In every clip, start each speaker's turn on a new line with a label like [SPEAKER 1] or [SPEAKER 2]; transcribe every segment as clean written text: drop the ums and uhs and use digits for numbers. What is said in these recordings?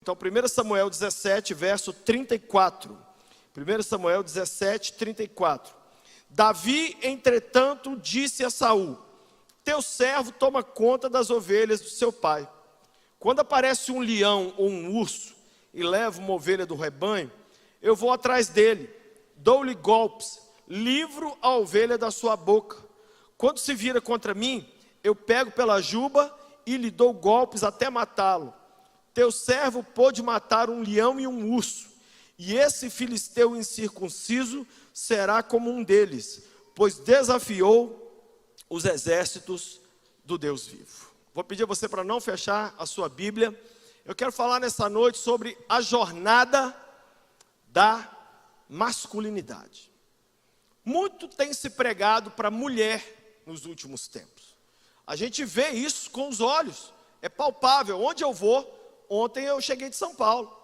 [SPEAKER 1] Então, 1 Samuel 17, verso 34. 1 Samuel 17, 34. Davi, entretanto, disse a Saul: teu servo toma conta das ovelhas do seu pai. Quando aparece um leão ou um urso e leva uma ovelha do rebanho, eu vou atrás dele, dou-lhe golpes, livro a ovelha da sua boca. Quando se vira contra mim, eu pego pela juba e lhe dou golpes até matá-lo. Teu servo pôde matar um leão e um urso, e esse filisteu incircunciso será como um deles, pois desafiou os exércitos do Deus vivo. Vou pedir a você para não fechar a sua Bíblia. Eu quero falar nessa noite sobre a jornada da masculinidade. Muito tem se pregado para a mulher nos últimos tempos. A gente vê isso com os olhos, é palpável. Onde eu vou, ontem eu cheguei de São Paulo.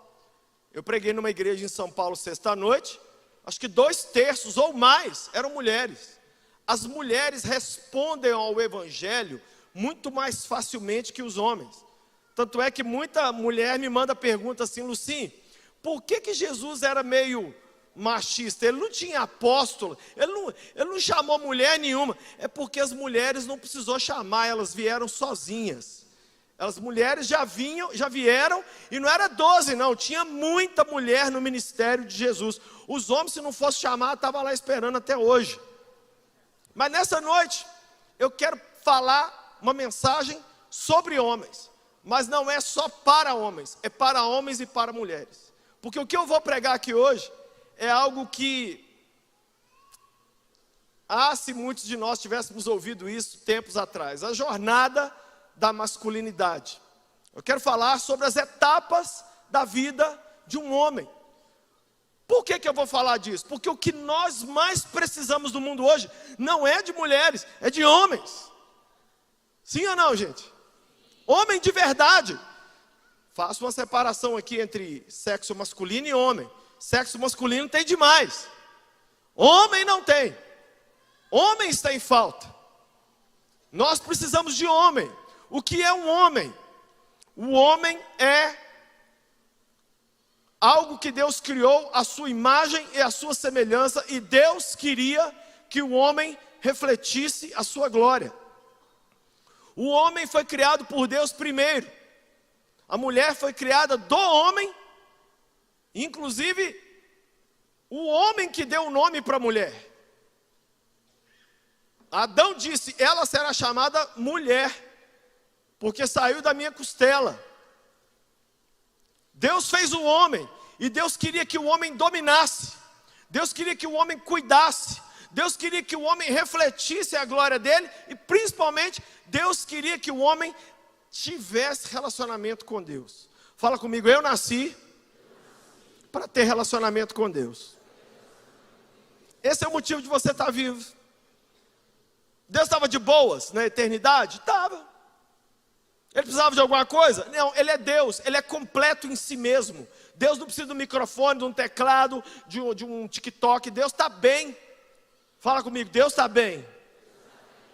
[SPEAKER 1] Eu preguei numa igreja em São Paulo sexta-noite. Acho que 2/3 ou mais eram mulheres. As mulheres respondem ao evangelho muito mais facilmente que os homens. Tanto é que muita mulher me manda pergunta assim: Lucim, por que Jesus era meio machista? Ele não tinha apóstolo, ele não chamou mulher nenhuma. É porque as mulheres não precisou chamar, elas vieram sozinhas. As mulheres já vieram, e não era 12 não, tinha muita mulher no ministério de Jesus. Os homens, se não fosse chamar, estavam lá esperando até hoje. Mas nessa noite, eu quero falar uma mensagem sobre homens. Mas não é só para homens, é para homens e para mulheres. Porque o que eu vou pregar aqui hoje é algo que, se muitos de nós tivéssemos ouvido isso tempos atrás, a jornada da masculinidade. Eu quero falar sobre as etapas da vida de um homem. Por que eu vou falar disso? Porque o que nós mais precisamos no mundo hoje não é de mulheres, é de homens. Sim ou não, gente? Homem de verdade. Faço uma separação aqui entre sexo masculino e homem. Sexo masculino tem demais, homem não tem. Homens têm falta. Nós precisamos de homem. O que é um homem? O homem é algo que Deus criou à sua imagem e à sua semelhança, e Deus queria que o homem refletisse a sua glória. O homem foi criado por Deus primeiro. A mulher foi criada do homem. Inclusive, o homem que deu o nome para a mulher. Adão disse: ela será chamada mulher, porque saiu da minha costela. Deus fez o homem, e Deus queria que o homem dominasse. Deus queria que o homem cuidasse. Deus queria que o homem refletisse a glória dele. E principalmente, Deus queria que o homem tivesse relacionamento com Deus. Fala comigo: eu nasci para ter relacionamento com Deus. Esse é o motivo de você estar vivo. Deus estava de boas na eternidade? Estava. Ele precisava de alguma coisa? Não, ele é Deus, ele é completo em si mesmo. Deus não precisa de um microfone, de um teclado, de um TikTok. Deus está bem. Fala comigo: Deus está bem.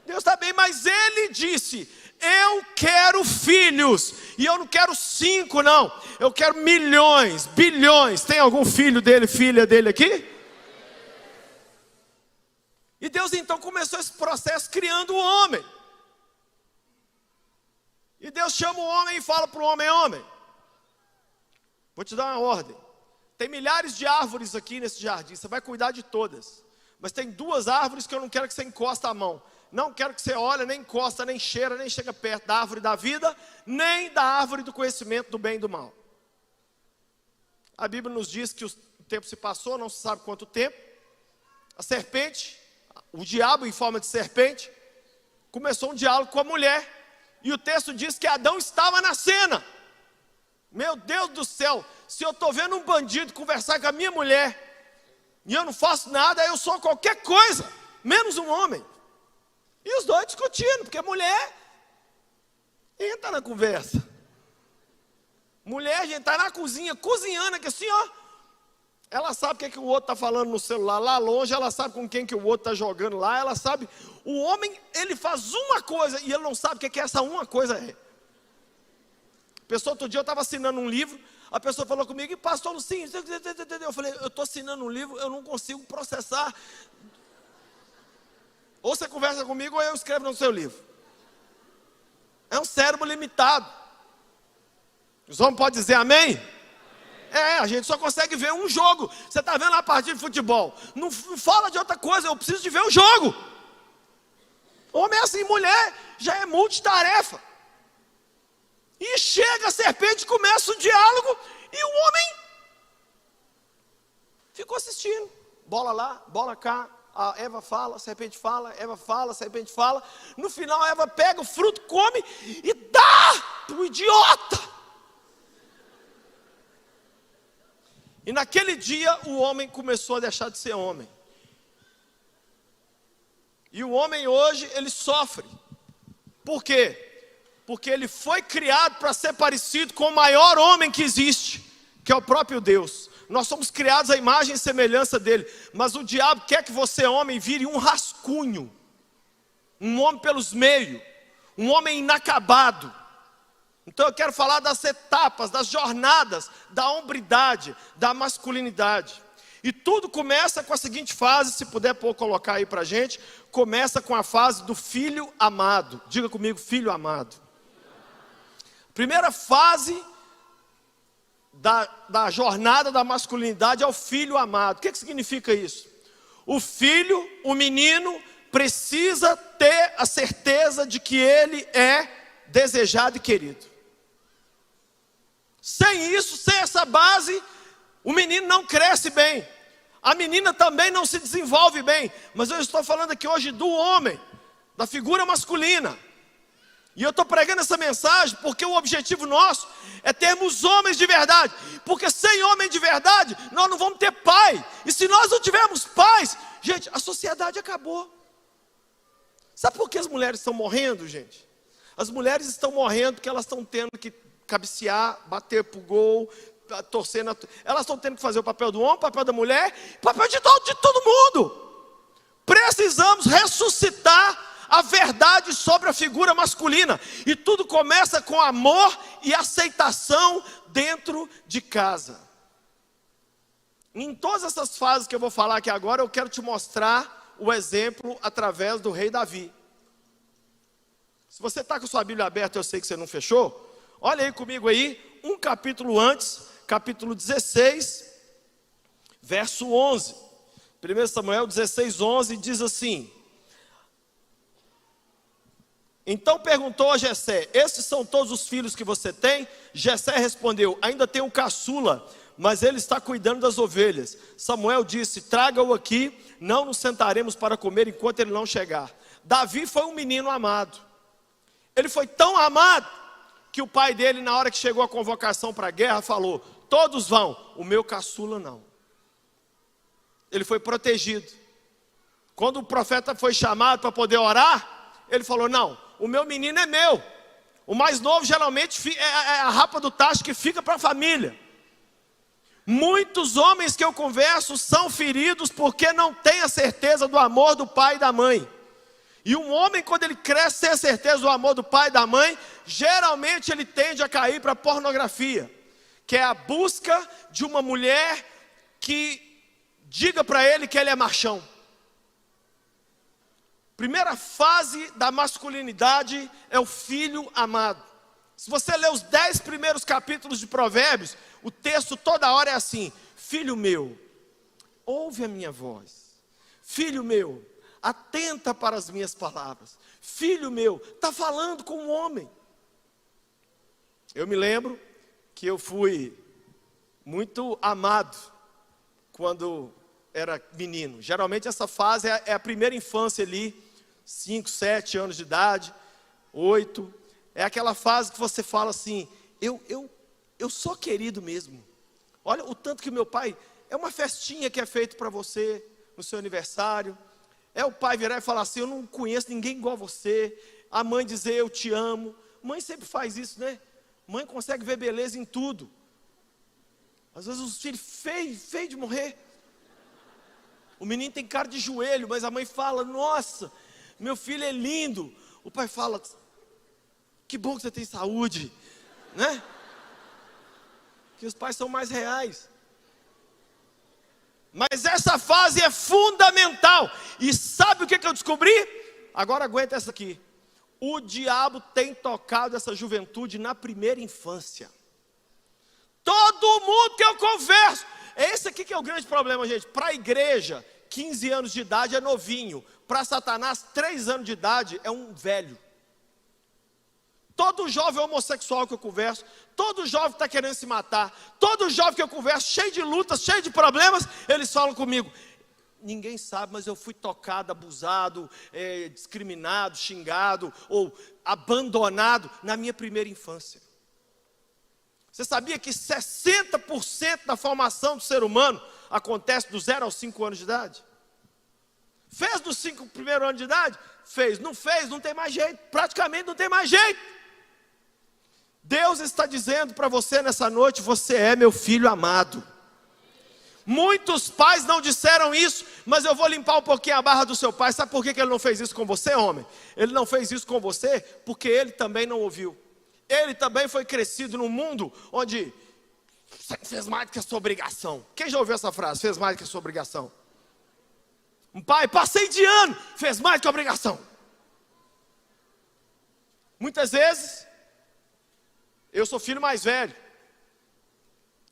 [SPEAKER 1] Deus está bem, mas ele disse: eu quero filhos, e eu não quero 5 não, eu quero milhões, bilhões. Tem algum filho dele, filha dele aqui? E Deus então começou esse processo criando o homem. E Deus chama o homem e fala para o homem: homem, vou te dar uma ordem. Tem milhares de árvores aqui nesse jardim, você vai cuidar de todas. Mas tem 2 árvores que eu não quero que você encoste a mão. Não quero que você olhe, nem encosta, nem cheira, nem chega perto da árvore da vida, nem da árvore do conhecimento do bem e do mal. A Bíblia nos diz que o tempo se passou, não se sabe quanto tempo. A serpente, o diabo em forma de serpente, começou um diálogo com a mulher. E o texto diz que Adão estava na cena. Meu Deus do céu, se eu estou vendo um bandido conversar com a minha mulher, e eu não faço nada, eu sou qualquer coisa, menos um homem. E os dois discutindo, porque a mulher entra na conversa. Mulher, a gente está na cozinha, cozinhando aqui assim, ó. Ela sabe o que o outro está falando no celular lá longe, ela sabe com quem que o outro está jogando lá, ela sabe. O homem, ele faz uma coisa e ele não sabe o que essa uma coisa é. Pessoal, outro dia eu estava assinando um livro, A pessoa falou comigo, e pastor, sim, eu falei, eu estou assinando um livro, eu não consigo processar. Ou você conversa comigo, ou eu escrevo no seu livro. É um cérebro limitado. Os homens podem dizer amém? A gente só consegue ver um jogo. Você está vendo a partida de futebol, não fala de outra coisa, eu preciso de ver o jogo. Homem é assim, mulher já é multitarefa. E chega a serpente, começa o diálogo, e o homem ficou assistindo. Bola lá, bola cá, a Eva fala, a serpente fala, Eva fala, a serpente fala. No final a Eva pega o fruto, come e dá para o idiota. E naquele dia o homem começou a deixar de ser homem. E o homem hoje, ele sofre. Por quê? Porque ele foi criado para ser parecido com o maior homem que existe, que é o próprio Deus. Nós somos criados à imagem e semelhança dele. Mas o diabo quer que você, homem, vire um rascunho. Um homem pelos meios. Um homem inacabado. Então eu quero falar das etapas, das jornadas, da hombridade, da masculinidade. E tudo começa com a seguinte fase, se puder colocar aí pra gente. Começa com a fase do filho amado. Diga comigo, filho amado. Primeira fase da jornada da masculinidade é o filho amado. O que significa isso? O filho, o menino, precisa ter a certeza de que ele é desejado e querido. Sem isso, sem essa base, o menino não cresce bem. A menina também não se desenvolve bem. Mas eu estou falando aqui hoje do homem, da figura masculina. E eu estou pregando essa mensagem porque o objetivo nosso é termos homens de verdade. Porque sem homem de verdade, nós não vamos ter pai. E se nós não tivermos pais, gente, a sociedade acabou. Sabe por que as mulheres estão morrendo, gente? As mulheres estão morrendo porque elas estão tendo que cabecear, bater pro gol, torcer elas estão tendo que fazer o papel do homem, o papel da mulher, o papel de todo mundo. Precisamos ressuscitar a verdade sobre a figura masculina. E tudo começa com amor e aceitação dentro de casa. Em todas essas fases que eu vou falar aqui agora, eu quero te mostrar o exemplo através do rei Davi. Se você está com sua Bíblia aberta, eu sei que você não fechou. Olha aí comigo aí, um capítulo antes, capítulo 16, verso 11. 1 Samuel 16, 11 diz assim: então perguntou a Jessé: esses são todos os filhos que você tem? Jessé respondeu: ainda tenho um caçula, mas ele está cuidando das ovelhas. Samuel disse: traga-o aqui, não nos sentaremos para comer enquanto ele não chegar. Davi foi um menino amado. Ele foi tão amado que o pai dele, na hora que chegou a convocação para a guerra, falou: todos vão, o meu caçula não. Ele foi protegido. Quando o profeta foi chamado para poder orar, ele falou: não, o meu menino é meu. O mais novo geralmente é a rapa do tacho que fica para a família. Muitos homens que eu converso são feridos porque não têm a certeza do amor do pai e da mãe. E um homem, quando ele cresce sem a certeza do amor do pai e da mãe, geralmente ele tende a cair para a pornografia, que é a busca de uma mulher que diga para ele que ele é machão. Primeira fase da masculinidade é o filho amado. Se você ler os 10 primeiros capítulos de Provérbios, o texto toda hora é assim: filho meu, ouve a minha voz. Filho meu, atenta para as minhas palavras. Filho meu, está falando com um homem. Eu me lembro que eu fui muito amado quando era menino. Geralmente essa fase é a primeira infância ali, 5, 7 anos de idade, 8. É aquela fase que você fala assim: eu sou querido mesmo. Olha o tanto que meu pai, é uma festinha que é feita para você no seu aniversário. É o pai virar e falar assim: eu não conheço ninguém igual a você. A mãe dizer: eu te amo. Mãe sempre faz isso, né? Mãe consegue ver beleza em tudo. Às vezes os filhos feio de morrer. O menino tem cara de joelho, mas a mãe fala: nossa, meu filho é lindo. O pai fala: que bom que você tem saúde, né? que os pais são mais reais. Mas essa fase é fundamental. E sabe o que eu descobri? Agora aguenta essa aqui. O diabo tem tocado essa juventude na primeira infância. Todo mundo que eu converso. Esse aqui que é o grande problema, gente. Para a igreja, 15 anos de idade é novinho. Para Satanás, 3 anos de idade é um velho. Todo jovem homossexual que eu converso, todo jovem que está querendo se matar, todo jovem que eu converso, cheio de lutas, cheio de problemas, eles falam comigo: ninguém sabe, mas eu fui tocado, abusado, discriminado, xingado ou abandonado na minha primeira infância. Você sabia que 60% da formação do ser humano acontece dos 0 aos 5 anos de idade? Fez dos 5 primeiros anos de idade? Fez. Não fez, não tem mais jeito. Praticamente não tem mais jeito. Deus está dizendo para você nessa noite: você é meu filho amado. Muitos pais não disseram isso, mas eu vou limpar um pouquinho a barra do seu pai. Sabe por que ele não fez isso com você, homem? Ele não fez isso com você porque ele também não ouviu. Ele também foi crescido num mundo onde você fez mais do que a sua obrigação. Quem já ouviu essa frase? Fez mais do que a sua obrigação. Um pai, passei de ano, fez mais do que a obrigação. Muitas vezes, eu sou filho mais velho.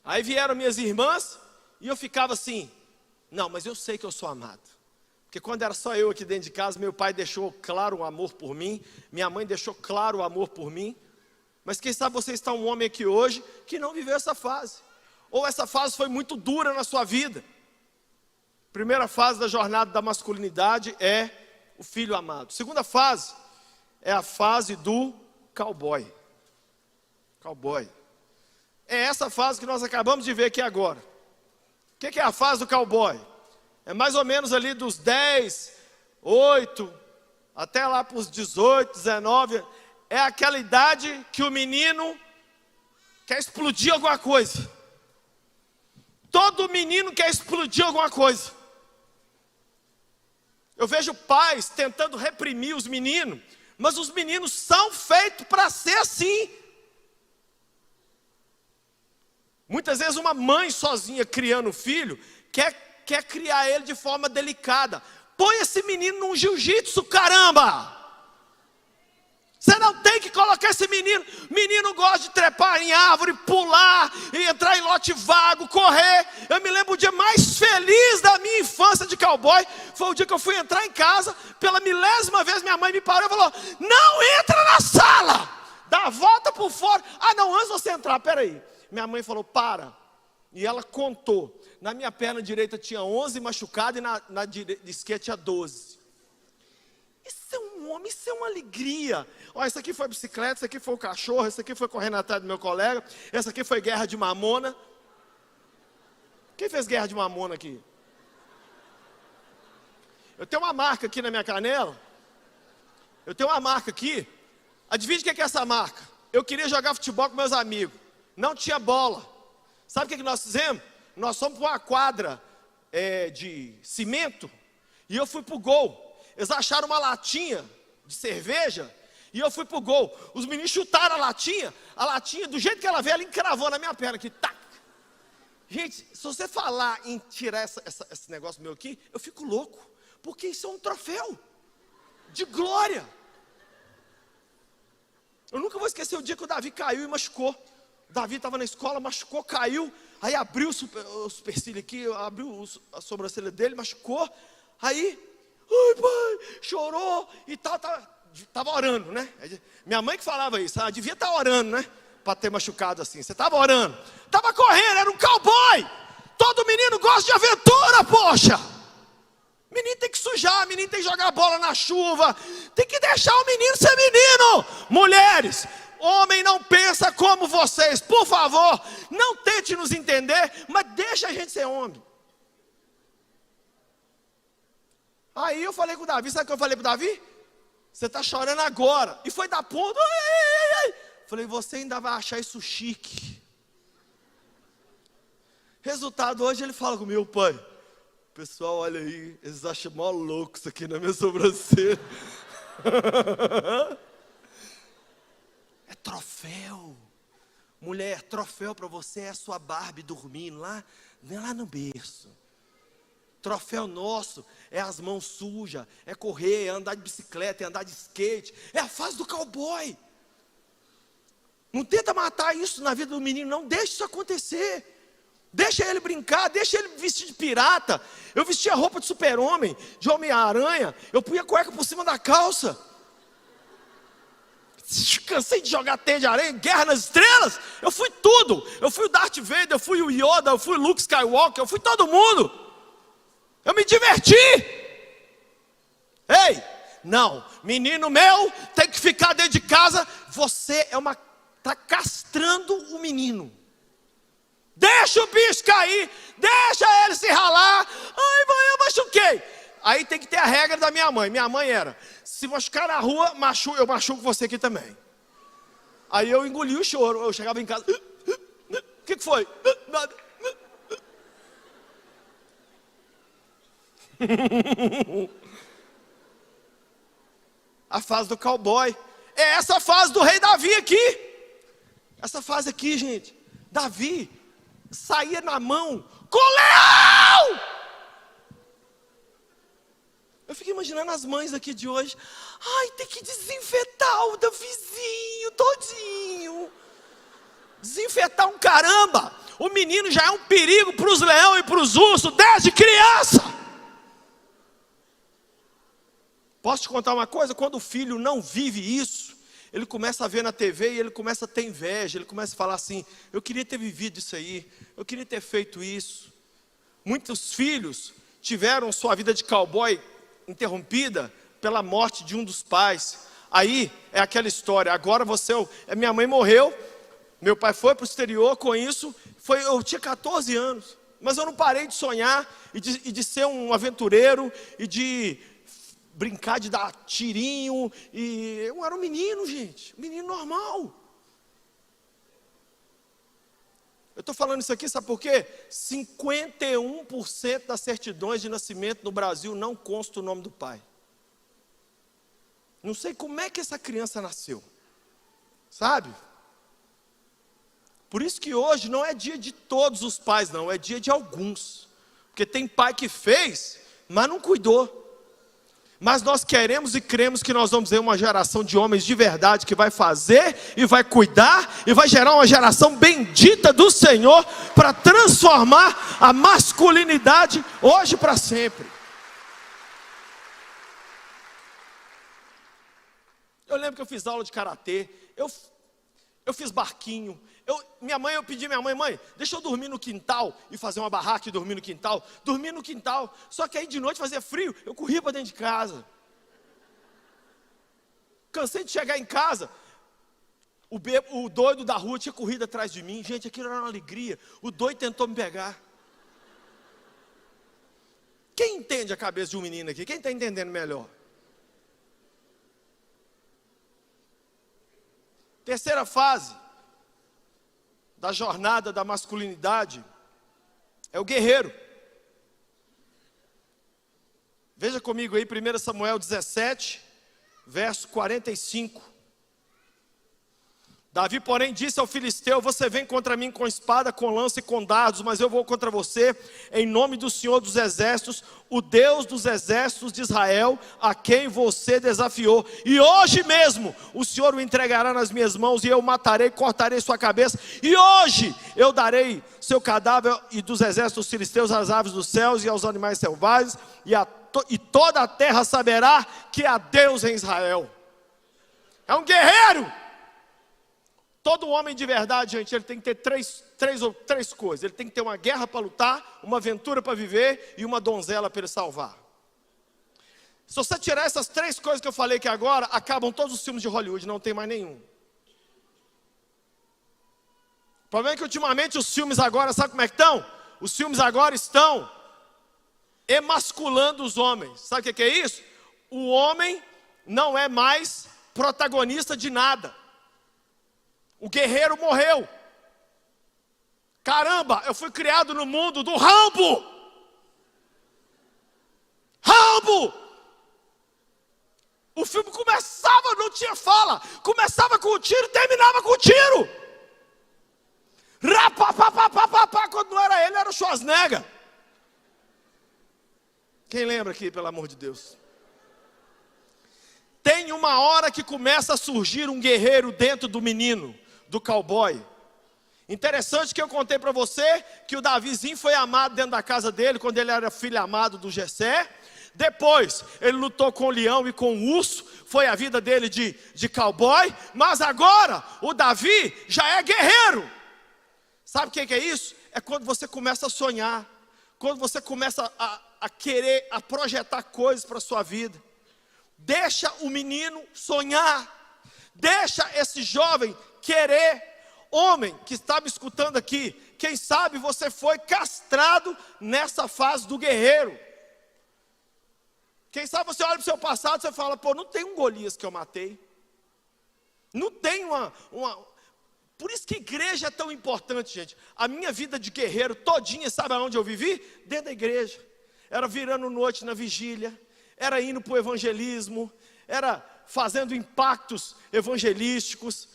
[SPEAKER 1] Aí vieram minhas irmãs e eu ficava assim: não, mas eu sei que eu sou amado. Porque quando era só eu aqui dentro de casa, meu pai deixou claro o amor por mim, minha mãe deixou claro o amor por mim. Mas quem sabe você está um homem aqui hoje que não viveu essa fase. Ou essa fase foi muito dura na sua vida. Primeira fase da jornada da masculinidade é o filho amado. Segunda fase é a fase do cowboy. Cowboy. É essa fase que nós acabamos de ver aqui agora. O que é a fase do cowboy? É mais ou menos ali dos 10, 8, até lá para os 18, 19. É aquela idade que o menino quer explodir alguma coisa. Todo menino quer explodir alguma coisa. Eu vejo pais tentando reprimir os meninos, mas os meninos são feitos para ser assim. Muitas vezes uma mãe sozinha criando um filho quer criar ele de forma delicada. Põe esse menino num jiu-jitsu, caramba! Você não tem que colocar esse menino. Menino gosta de trepar em árvore, pular, e entrar em lote vago, correr. Eu me lembro o dia mais feliz da minha infância de cowboy. Foi o dia que eu fui entrar em casa. Pela milésima vez minha mãe me parou e falou: não entra na sala, dá a volta por fora. Ah não, antes de você entrar, peraí. Minha mãe falou: para. E ela contou. Na minha perna direita tinha 11 machucados e na esquerda tinha 12. Isso é um homem, isso é uma alegria. Olha, isso aqui foi bicicleta, isso aqui foi o cachorro, isso aqui foi correndo atrás do meu colega, essa aqui foi guerra de mamona. Quem fez guerra de mamona aqui? Eu tenho uma marca aqui na minha canela. Eu tenho uma marca aqui. Adivinha o que é essa marca? Eu queria jogar futebol com meus amigos. Não tinha bola. Sabe o que nós fizemos? Nós fomos para uma quadra de cimento e eu fui para o gol. Eles acharam uma latinha de cerveja e eu fui pro gol. Os meninos chutaram a latinha do jeito que ela veio, ela encravou na minha perna aqui, tac. Gente, se você falar em tirar esse negócio meu aqui, eu fico louco, porque isso é um troféu de glória. Eu nunca vou esquecer o dia que o Davi caiu e machucou. O Davi estava na escola, machucou, caiu, aí abriu o supercílio aqui, abriu a sobrancelha dele, machucou, aí... ai pai, chorou e tal, estava orando, né? Minha mãe que falava isso, ela devia estar orando, né? Para ter machucado assim, você estava orando. Estava correndo, era um cowboy. Todo menino gosta de aventura, poxa. Menino tem que sujar, menino tem que jogar bola na chuva. Tem que deixar o menino ser menino. Mulheres, homem não pensa como vocês. Por favor, não tente nos entender, mas deixa a gente ser homem. Aí eu falei com o Davi, sabe o que eu falei para o Davi? Você está chorando agora. E foi da ponta. Ai. Falei, você ainda vai achar isso chique. Resultado, hoje ele fala comigo: pai, pessoal, olha aí, eles acham mó louco isso aqui na minha sobrancelha. É troféu. Mulher, troféu para você é a sua Barbie dormindo lá no berço. Troféu nosso é as mãos sujas, é correr, é andar de bicicleta, é andar de skate. É a fase do cowboy. Não tenta matar isso na vida do menino, não. Deixa isso acontecer. Deixa ele brincar, deixa ele vestir de pirata. Eu vestia roupa de super-homem, de Homem-Aranha. Eu punha cueca por cima da calça. Cansei de jogar teia de areia, Guerra nas Estrelas. Eu fui tudo. Eu fui o Darth Vader, eu fui o Yoda, eu fui o Luke Skywalker, eu fui todo mundo. Eu me diverti. Ei, não, menino meu tem que ficar dentro de casa. Você está castrando o menino. Deixa o bicho cair, deixa ele se ralar. Ai, mãe, eu machuquei. Aí tem que ter a regra da minha mãe. Minha mãe era: se machucar na rua, eu machuco você aqui também. Aí eu engoli o choro. Eu chegava em casa: o que foi? Nada. A fase do cowboy. É essa fase do rei Davi aqui. Essa fase aqui, gente. Davi saía na mão com leão. Eu fico imaginando as mães aqui de hoje. Ai, tem que desinfetar o Davizinho todinho. Desinfetar um caramba. O menino já é um perigo para os leões e para os ursos desde criança. Posso te contar uma coisa? Quando o filho não vive isso, ele começa a ver na TV e ele começa a ter inveja. Ele começa a falar assim: eu queria ter vivido isso aí, eu queria ter feito isso. Muitos filhos tiveram sua vida de cowboy interrompida pela morte de um dos pais. Aí é aquela história: agora minha mãe morreu, meu pai foi para o exterior com isso. Eu tinha 14 anos, mas eu não parei de sonhar e de ser um aventureiro e de brincar de dar tirinho. E eu era um menino, gente, um menino normal. Eu estou falando isso aqui, sabe por quê? 51% das certidões de nascimento no Brasil não consta o nome do pai. Não sei como é que essa criança nasceu, sabe? Por isso que hoje não é dia de todos os pais, não, é dia de alguns. Porque tem pai que fez, mas não cuidou. Mas nós queremos e cremos que nós vamos ter uma geração de homens de verdade que vai fazer e vai cuidar e vai gerar uma geração bendita do Senhor para transformar a masculinidade hoje para sempre. Eu lembro que eu fiz aula de karatê, eu fiz barquinho. Eu pedi à minha mãe: mãe, deixa eu dormir no quintal e fazer uma barraca e dormir no quintal. Dormir no quintal, só que aí de noite fazia frio, eu corria para dentro de casa. Cansei de chegar em casa, o doido da rua tinha corrido atrás de mim. Gente, aquilo era uma alegria. O doido tentou me pegar. Quem entende a cabeça de um menino aqui? Quem está entendendo melhor? Terceira fase da jornada da masculinidade é o guerreiro. Veja comigo aí 1 Samuel 17, verso 45. Davi, porém, disse ao filisteu: você vem contra mim com espada, com lança e com dardos, mas eu vou contra você em nome do Senhor dos exércitos, o Deus dos exércitos de Israel, a quem você desafiou. E hoje mesmo o Senhor o entregará nas minhas mãos, e eu o matarei, cortarei sua cabeça. E hoje eu darei seu cadáver e dos exércitos filisteus às aves dos céus e aos animais selvagens, e toda a terra saberá que há Deus em Israel. É um guerreiro. Todo homem de verdade, gente, ele tem que ter três coisas. Ele tem que ter uma guerra para lutar, uma aventura para viver e uma donzela para ele salvar. Se você tirar essas 3 coisas que eu falei aqui agora, acabam todos os filmes de Hollywood, não tem mais nenhum. O problema é que ultimamente os filmes agora, sabe como é que estão? Os filmes agora estão emasculando os homens. Sabe o que é isso? O homem não é mais protagonista de nada. O guerreiro morreu. Caramba, eu fui criado no mundo do Rambo. Rambo! O filme começava, não tinha fala. Começava com o tiro e terminava com o tiro. Rapapapapapapá, quando não era ele, era o Schwarzenegger. Quem lembra aqui, pelo amor de Deus? Tem uma hora que começa a surgir um guerreiro dentro do menino, do cowboy. Interessante que eu contei para você que o Davizinho foi amado dentro da casa dele, quando ele era filho amado do Jessé. Depois, ele lutou com o leão e com o urso, foi a vida dele de cowboy. Mas agora, o Davi já é guerreiro. Sabe o que é isso? É quando você começa a sonhar, quando você começa a querer, a projetar coisas para a sua vida. Deixa o menino sonhar, deixa esse jovem querer. Homem que está me escutando aqui, quem sabe você foi castrado nessa fase do guerreiro. Quem sabe você olha para o seu passado e você fala, pô, não tem um Golias que eu matei. Não tem uma... Por isso que igreja é tão importante, gente. A minha vida de guerreiro todinha, sabe aonde eu vivi? Dentro da igreja. Era virando noite na vigília, era indo para o evangelismo, era fazendo impactos evangelísticos.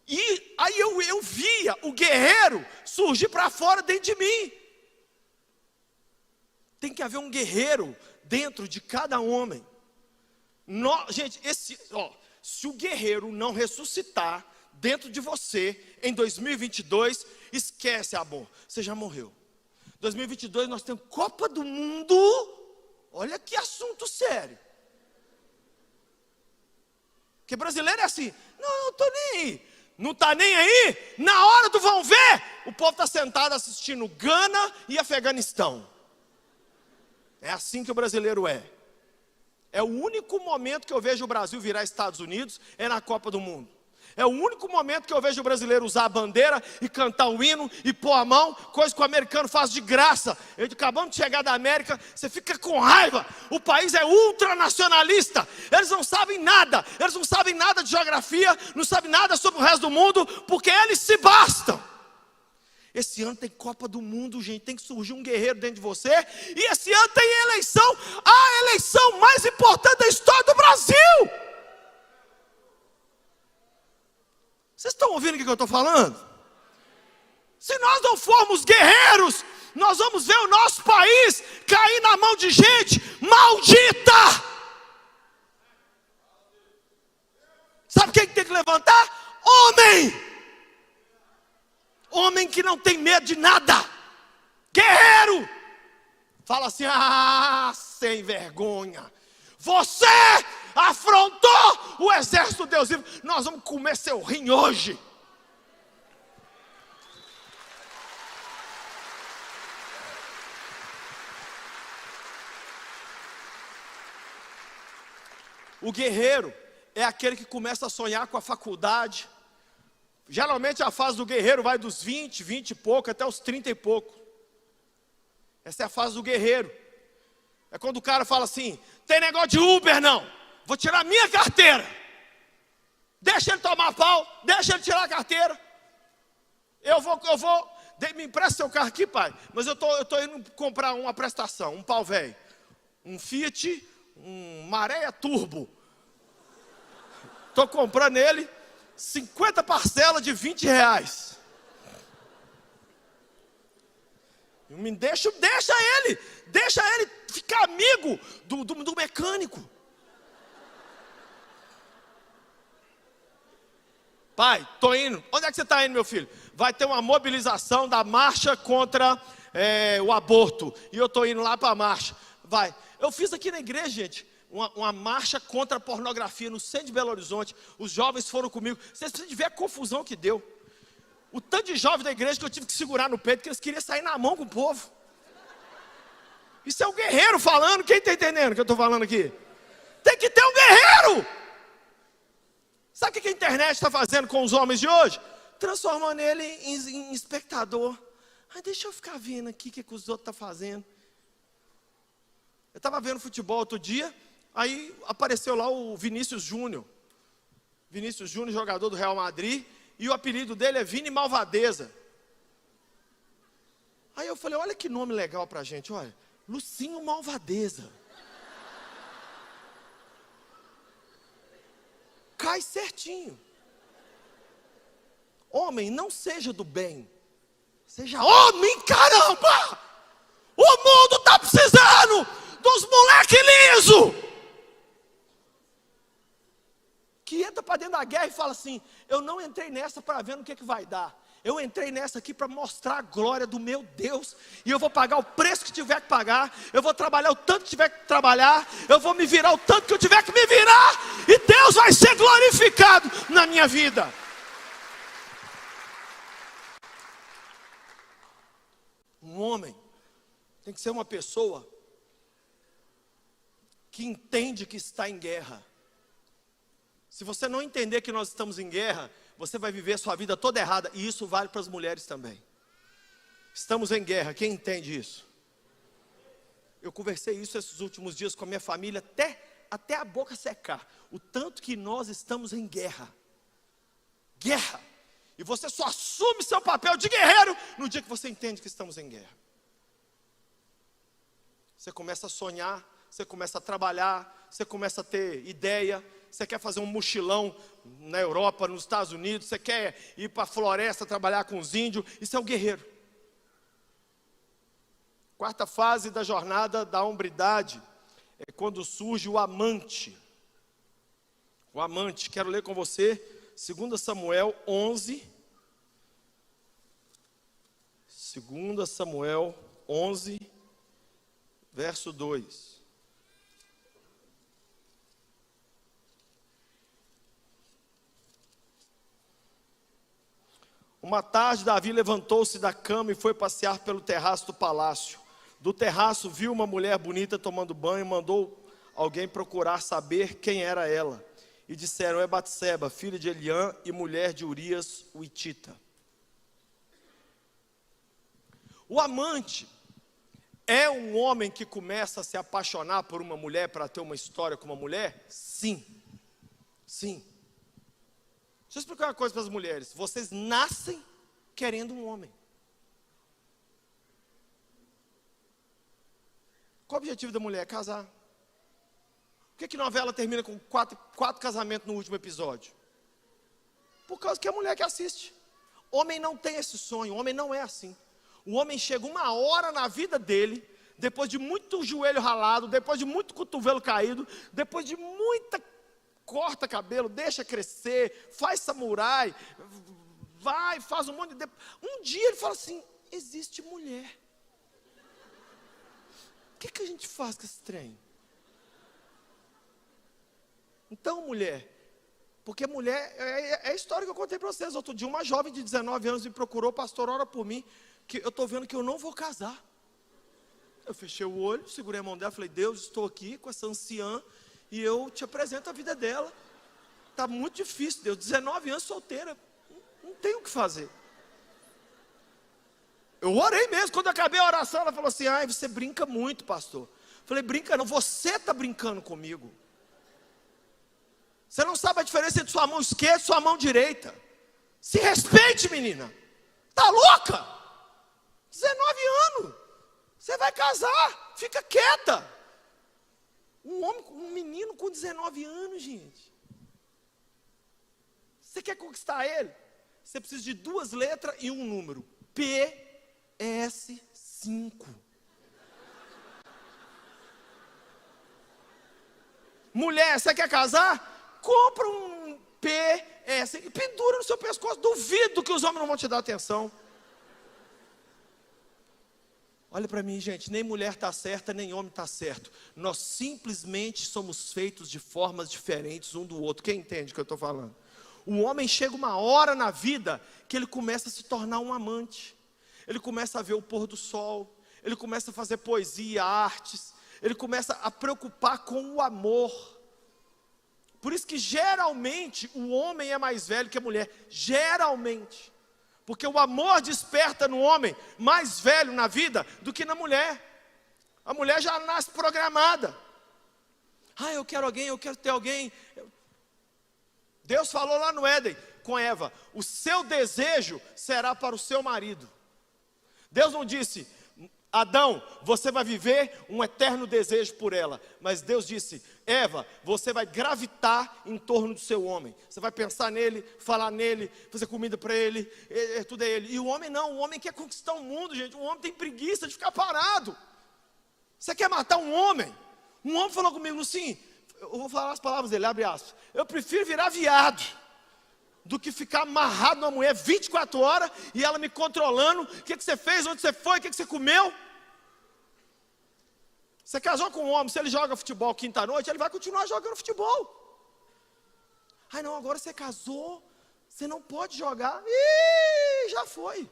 [SPEAKER 1] E aí eu via o guerreiro surgir para fora dentro de mim. Tem que haver um guerreiro dentro de cada homem. Gente, se o guerreiro não ressuscitar dentro de você em 2022, esquece, amor, você já morreu. 2022 nós temos Copa do Mundo. Olha que assunto sério. Porque brasileiro é assim, não estou nem aí. Não está nem aí? Na hora do vão ver, o povo está sentado assistindo Gana e Afeganistão. É assim que o brasileiro é. É o único momento que eu vejo o Brasil virar Estados Unidos, é na Copa do Mundo. É o único momento que eu vejo o brasileiro usar a bandeira e cantar o hino e pôr a mão, coisa que o americano faz de graça. Acabamos de chegar da América, você fica com raiva. O país é ultranacionalista. Eles não sabem nada de geografia, não sabem nada sobre o resto do mundo, porque eles se bastam. Esse ano tem Copa do Mundo, gente, tem que surgir um guerreiro dentro de você. E esse ano tem eleição, a eleição mais importante da história do Brasil. Vocês estão ouvindo o que eu estou falando? Se nós não formos guerreiros, nós vamos ver o nosso país cair na mão de gente maldita. Sabe quem tem que levantar? Homem! Homem que não tem medo de nada. Guerreiro! Fala assim, sem vergonha. Você afrontou o exército de Deus vivo. Nós vamos comer seu rim hoje. O guerreiro é aquele que começa a sonhar com a faculdade. Geralmente a fase do guerreiro vai dos 20 e pouco, até os 30 e pouco. Essa é a fase do guerreiro. É quando o cara fala assim, tem negócio de Uber não, vou tirar minha carteira. Deixa ele tomar pau, deixa ele tirar a carteira. Eu vou, me empresta seu carro aqui, pai. Mas eu tô indo comprar uma prestação, um pau velho. Um Fiat, um Maré Turbo. Estou comprando ele, 50 parcelas de R$20. Deixa ele ficar amigo do mecânico. Pai, estou indo. Onde é que você está indo, meu filho? Vai ter uma mobilização da marcha contra o aborto. E eu estou indo lá para a marcha. Vai. Eu fiz aqui na igreja, gente, uma marcha contra a pornografia no centro de Belo Horizonte. Os jovens foram comigo. Vocês precisam ver a confusão que deu. O tanto de jovem da igreja que eu tive que segurar no peito, que eles queriam sair na mão com o povo. Isso é um guerreiro falando. Quem está entendendo o que eu estou falando aqui? Tem que ter um guerreiro. Sabe o que a internet está fazendo com os homens de hoje? Transformando ele em espectador. Deixa eu ficar vendo aqui o que os outros estão fazendo. Eu estava vendo futebol outro dia, aí apareceu lá o Vinícius Júnior. Vinícius Júnior, jogador do Real Madrid, e o apelido dele é Vini Malvadeza. Aí eu falei, olha que nome legal pra gente, olha, Lucinho Malvadeza. Cai certinho. Homem, não seja do bem, Seja homem, caramba! O mundo está precisando dos moleque liso! Que entra para dentro da guerra e fala assim: eu não entrei nessa para ver no que vai dar. Eu entrei nessa aqui para mostrar a glória do meu Deus. E eu vou pagar o preço que tiver que pagar. Eu vou trabalhar o tanto que tiver que trabalhar. Eu vou me virar o tanto que eu tiver que me virar. E Deus vai ser glorificado na minha vida. Um homem tem que ser uma pessoa que entende que está em guerra. Se você não entender que nós estamos em guerra, você vai viver a sua vida toda errada. E isso vale para as mulheres também. Estamos em guerra, quem entende isso? Eu conversei isso esses últimos dias com a minha família, até a boca secar. O tanto que nós estamos em guerra. Guerra. E você só assume seu papel de guerreiro no dia que você entende que estamos em guerra. Você começa a sonhar, você começa a trabalhar, você começa a ter ideia. Você quer fazer um mochilão na Europa, nos Estados Unidos, você quer ir para a floresta trabalhar com os índios. Isso é o guerreiro. Quarta fase da jornada da hombridade é quando surge o amante. O amante, quero ler com você 2 Samuel 11. 2 Samuel 11, verso 2. Uma tarde, Davi levantou-se da cama e foi passear pelo terraço do palácio. Do terraço viu uma mulher bonita tomando banho, mandou alguém procurar saber quem era ela. E disseram: é Batseba, filha de Eliã e mulher de Urias, o Hitita. O amante é um homem que começa a se apaixonar por uma mulher para ter uma história com uma mulher? Sim. Sim. Deixa eu explicar uma coisa para as mulheres. Vocês nascem querendo um homem. Qual o objetivo da mulher? Casar. Por que novela termina com quatro casamentos no último episódio? Por causa que é a mulher que assiste. Homem não tem esse sonho, homem não é assim. O homem chega uma hora na vida dele, depois de muito joelho ralado, depois de muito cotovelo caído, depois de muita corta cabelo, deixa crescer, faz samurai, vai, faz um monte de... Um dia ele fala assim: existe mulher. O que a gente faz com esse trem? Então, mulher, porque mulher, é a história que eu contei para vocês. Outro dia, uma jovem de 19 anos me procurou: pastor, ora por mim, que eu estou vendo que eu não vou casar. Eu fechei o olho, segurei a mão dela, falei: Deus, estou aqui com essa anciã e eu te apresento a vida dela. Está muito difícil, Deus, 19 anos solteira, não tenho o que fazer. Eu orei mesmo, quando eu acabei a oração, ela falou assim: ai, você brinca muito, pastor. Eu falei: brinca não, você está brincando comigo. Você não sabe a diferença entre sua mão esquerda e sua mão direita. Se respeite, menina. Está louca? 19 anos. Você vai casar, fica quieta. Um menino com 19 anos, gente. Você quer conquistar ele? Você precisa de 2 letras e um número. PS5. Mulher, você quer casar? Compra um PS e pendura no seu pescoço. Duvido que os homens não vão te dar atenção. Olha para mim, gente, nem mulher está certa, nem homem está certo. Nós simplesmente somos feitos de formas diferentes um do outro. Quem entende o que eu estou falando? O homem chega uma hora na vida que ele começa a se tornar um amante. Ele começa a ver o pôr do sol. Ele começa a fazer poesia, artes. Ele começa a preocupar com o amor. Por isso que geralmente o homem é mais velho que a mulher. Geralmente. Porque o amor desperta no homem mais velho na vida do que na mulher. A mulher já nasce programada. Ah, eu quero alguém, eu quero ter alguém. Deus falou lá no Éden com Eva: o seu desejo será para o seu marido. Deus não disse: Adão, você vai viver um eterno desejo por ela. Mas Deus disse, Eva, você vai gravitar em torno do seu homem. Você vai pensar nele, falar nele, fazer comida para ele, tudo é ele. E o homem não, o homem quer conquistar o mundo, gente. O homem tem preguiça de ficar parado. Você quer matar um homem? Um homem falou comigo assim, eu vou falar as palavras dele, abre aspas. Eu prefiro virar viado do que ficar amarrado numa mulher 24 horas e ela me controlando. O que você fez, onde você foi, o que você comeu? Você casou com um homem, se ele joga futebol quinta-noite, ele vai continuar jogando futebol. Ai não, agora você casou, você não pode jogar. Ih, já foi.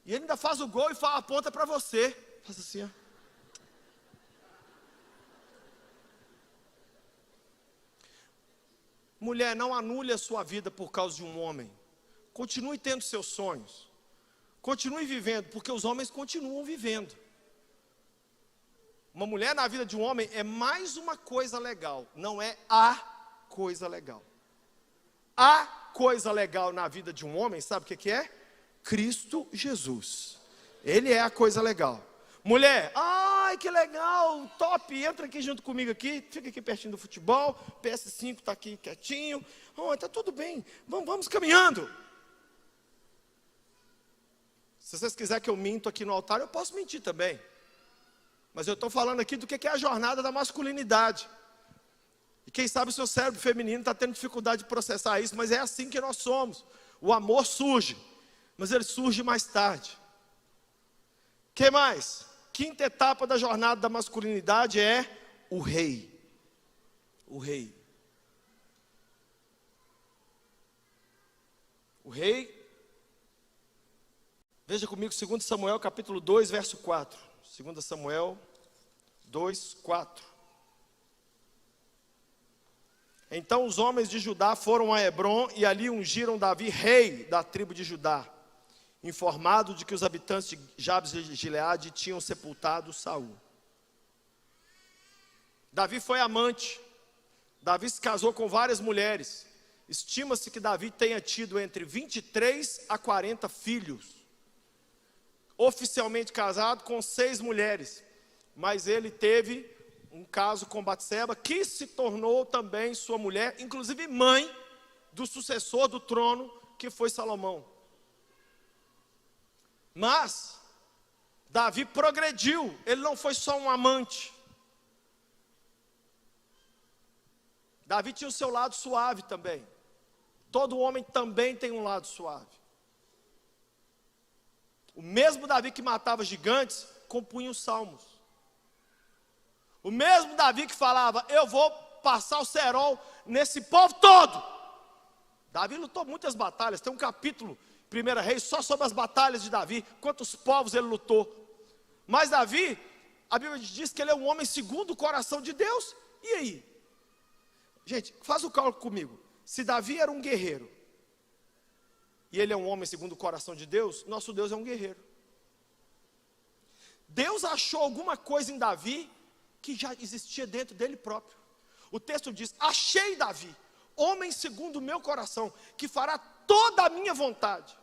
[SPEAKER 1] E ele ainda faz o gol e aponta para você. Faz assim, ó. Mulher, não anule a sua vida por causa de um homem. Continue tendo seus sonhos. Continue vivendo, porque os homens continuam vivendo. Uma mulher na vida de um homem é mais uma coisa legal, não é a coisa legal. A coisa legal na vida de um homem, sabe o que é? Cristo Jesus. Ele é a coisa legal. Mulher, ai que legal, top, entra aqui junto comigo aqui, fica aqui pertinho do futebol, PS5 está aqui quietinho, está tudo bem, vamos caminhando. Se vocês quiserem que eu minto aqui no altar, eu posso mentir também. Mas eu estou falando aqui do que é a jornada da masculinidade. E quem sabe o seu cérebro feminino está tendo dificuldade de processar isso, mas é assim que nós somos. O amor surge, mas ele surge mais tarde. O que mais? Quinta etapa da jornada da masculinidade é o rei. O rei. O rei. Veja comigo 2 Samuel capítulo 2, verso 4. 2 Samuel 2, 4. Então os homens de Judá foram a Hebrom e ali ungiram Davi rei da tribo de Judá, informado de que os habitantes de Jabes de Gileade tinham sepultado Saul. Davi foi amante. Davi se casou com várias mulheres. Estima-se que Davi tenha tido entre 23 a 40 filhos. Oficialmente casado com 6 mulheres. Mas ele teve um caso com Batseba, que se tornou também sua mulher, inclusive mãe do sucessor do trono, que foi Salomão. Mas Davi progrediu, ele não foi só um amante. Davi tinha o seu lado suave também. Todo homem também tem um lado suave. O mesmo Davi que matava gigantes, compunha os salmos. O mesmo Davi que falava, eu vou passar o cerol nesse povo todo. Davi lutou muitas batalhas, tem um capítulo 1 Reis, só sobre as batalhas de Davi, quantos povos ele lutou. Mas Davi, a Bíblia diz que ele é um homem segundo o coração de Deus. E aí? Gente, faz o cálculo comigo. Se Davi era um guerreiro, e ele é um homem segundo o coração de Deus, nosso Deus é um guerreiro. Deus achou alguma coisa em Davi, que já existia dentro dele próprio. O texto diz, achei Davi, homem segundo o meu coração, que fará toda a minha vontade.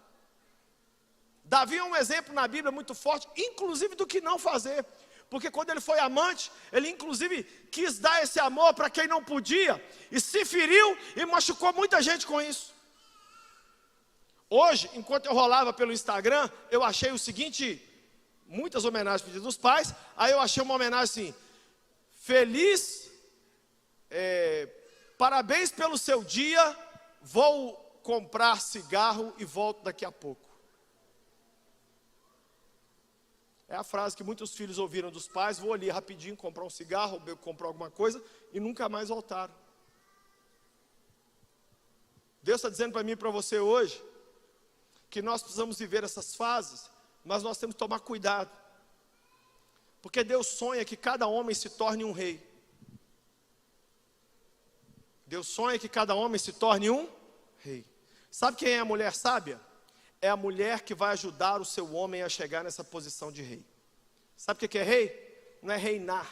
[SPEAKER 1] Davi é um exemplo na Bíblia muito forte, inclusive do que não fazer. Porque quando ele foi amante, ele inclusive quis dar esse amor para quem não podia, e se feriu e machucou muita gente com isso. Hoje, enquanto eu rolava pelo Instagram, eu achei o seguinte, muitas homenagens para o Dia dos Pais, aí eu achei uma homenagem assim, feliz, parabéns pelo seu dia, vou comprar cigarro e volto daqui a pouco. É a frase que muitos filhos ouviram dos pais, vou ali rapidinho comprar um cigarro, comprar alguma coisa, e nunca mais voltaram. Deus está dizendo para mim e para você hoje, que nós precisamos viver essas fases, mas nós temos que tomar cuidado. Porque Deus sonha que cada homem se torne um rei. Deus sonha que cada homem se torne um rei. Sabe quem é a mulher sábia? É a mulher que vai ajudar o seu homem a chegar nessa posição de rei. Sabe o que é rei? Não é reinar.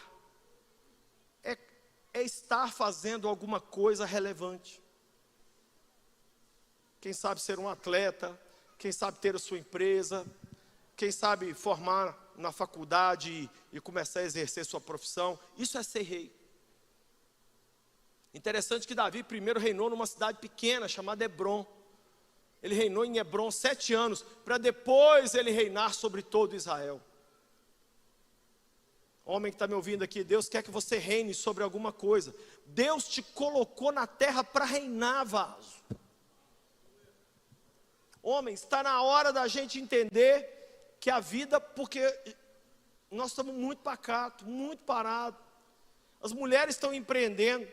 [SPEAKER 1] É estar fazendo alguma coisa relevante. Quem sabe ser um atleta, quem sabe ter a sua empresa, quem sabe formar na faculdade e começar a exercer sua profissão. Isso é ser rei. Interessante que Davi primeiro reinou numa cidade pequena chamada Hebrom. Ele reinou em Hebrom 7 anos, para depois ele reinar sobre todo Israel. Homem que está me ouvindo aqui, Deus quer que você reine sobre alguma coisa. Deus te colocou na terra para reinar, vaso. Homem, está na hora da gente entender que a vida, porque nós estamos muito pacatos, muito parados. As mulheres estão empreendendo.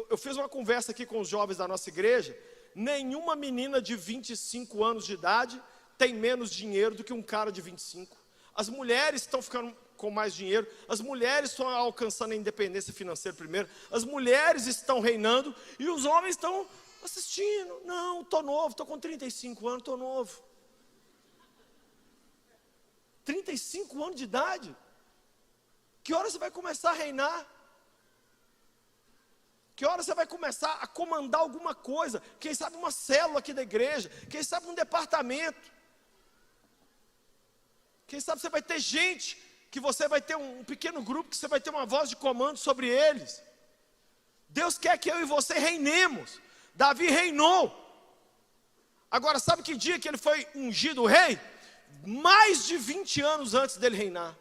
[SPEAKER 1] Eu fiz uma conversa aqui com os jovens da nossa igreja. Nenhuma menina de 25 anos de idade tem menos dinheiro do que um cara de 25. As mulheres estão ficando com mais dinheiro, as mulheres estão alcançando a independência financeira primeiro, as mulheres estão reinando e os homens estão assistindo. Não, estou novo, estou com 35 anos, estou novo. 35 anos de idade? Que hora você vai começar a reinar? Que hora você vai começar a comandar alguma coisa? Quem sabe uma célula aqui da igreja, quem sabe um departamento. Quem sabe você vai ter gente, que você vai ter um pequeno grupo, que você vai ter uma voz de comando sobre eles. Deus quer que eu e você reinemos. Davi reinou. Agora, sabe que dia que ele foi ungido rei? Mais de 20 anos antes dele reinar.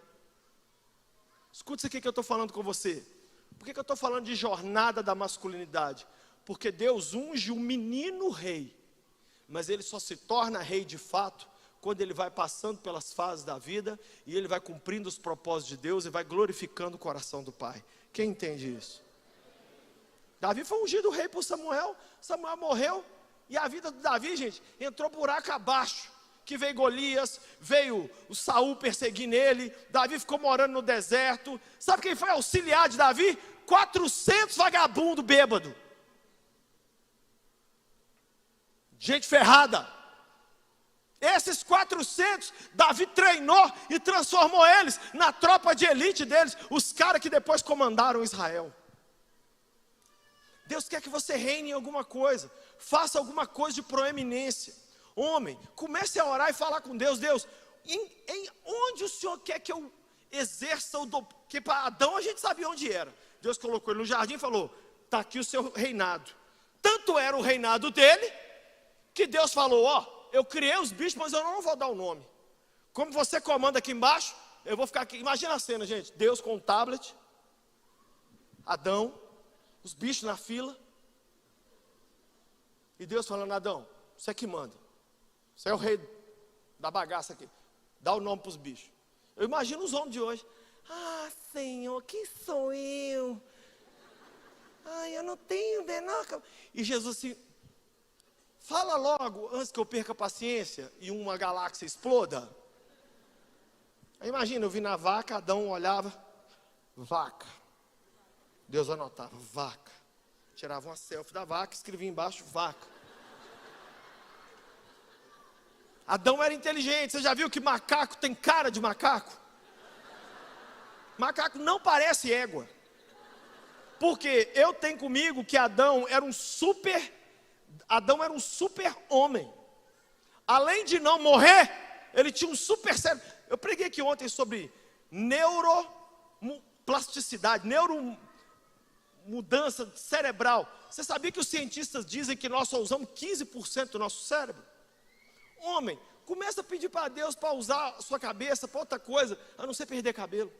[SPEAKER 1] Escuta isso aqui que eu estou falando com você. Por que eu estou falando de jornada da masculinidade? Porque Deus unge um menino rei, mas ele só se torna rei de fato quando ele vai passando pelas fases da vida e ele vai cumprindo os propósitos de Deus e vai glorificando o coração do Pai. Quem entende isso? Davi foi ungido rei por Samuel. Samuel morreu e a vida de Davi, gente, entrou buraco abaixo. Que veio Golias, veio o Saul perseguindo ele, Davi ficou morando no deserto. Sabe quem foi auxiliar de Davi? 400 vagabundos bêbados. Gente ferrada. Esses 400, Davi treinou e transformou eles na tropa de elite deles, os caras que depois comandaram Israel. Deus quer que você reine em alguma coisa, faça alguma coisa de proeminência. Homem, comece a orar e falar com Deus. Deus, em onde o Senhor quer que eu exerça o dom? Porque para Adão a gente sabia onde era. Deus colocou ele no jardim e falou, está aqui o seu reinado. Tanto era o reinado dele, que Deus falou, ó, eu criei os bichos, mas eu não vou dar o nome. Como você comanda aqui embaixo, eu vou ficar aqui. Imagina a cena, gente, Deus com um tablet, Adão, os bichos na fila, e Deus falando, Adão, você que manda. Você é o rei da bagaça aqui. Dá o nome para os bichos. Eu imagino os homens de hoje. Ah, Senhor, quem sou eu? Ai, eu não tenho menor. E Jesus assim, fala logo antes que eu perca a paciência e uma galáxia exploda. Aí imagina, eu vi na vaca, Adão olhava, vaca. Deus anotava, vaca. Tirava uma selfie da vaca, escrevia embaixo, vaca. Adão era inteligente. Você já viu que macaco tem cara de macaco? Macaco não parece égua. Porque eu tenho comigo que Adão era um super homem. Além de não morrer, ele tinha um super cérebro. Eu preguei aqui ontem sobre neuroplasticidade, neuromudança cerebral. Você sabia que os cientistas dizem que nós só usamos 15% do nosso cérebro? Homem, começa a pedir para Deus para usar a sua cabeça para outra coisa, a não ser perder cabelo.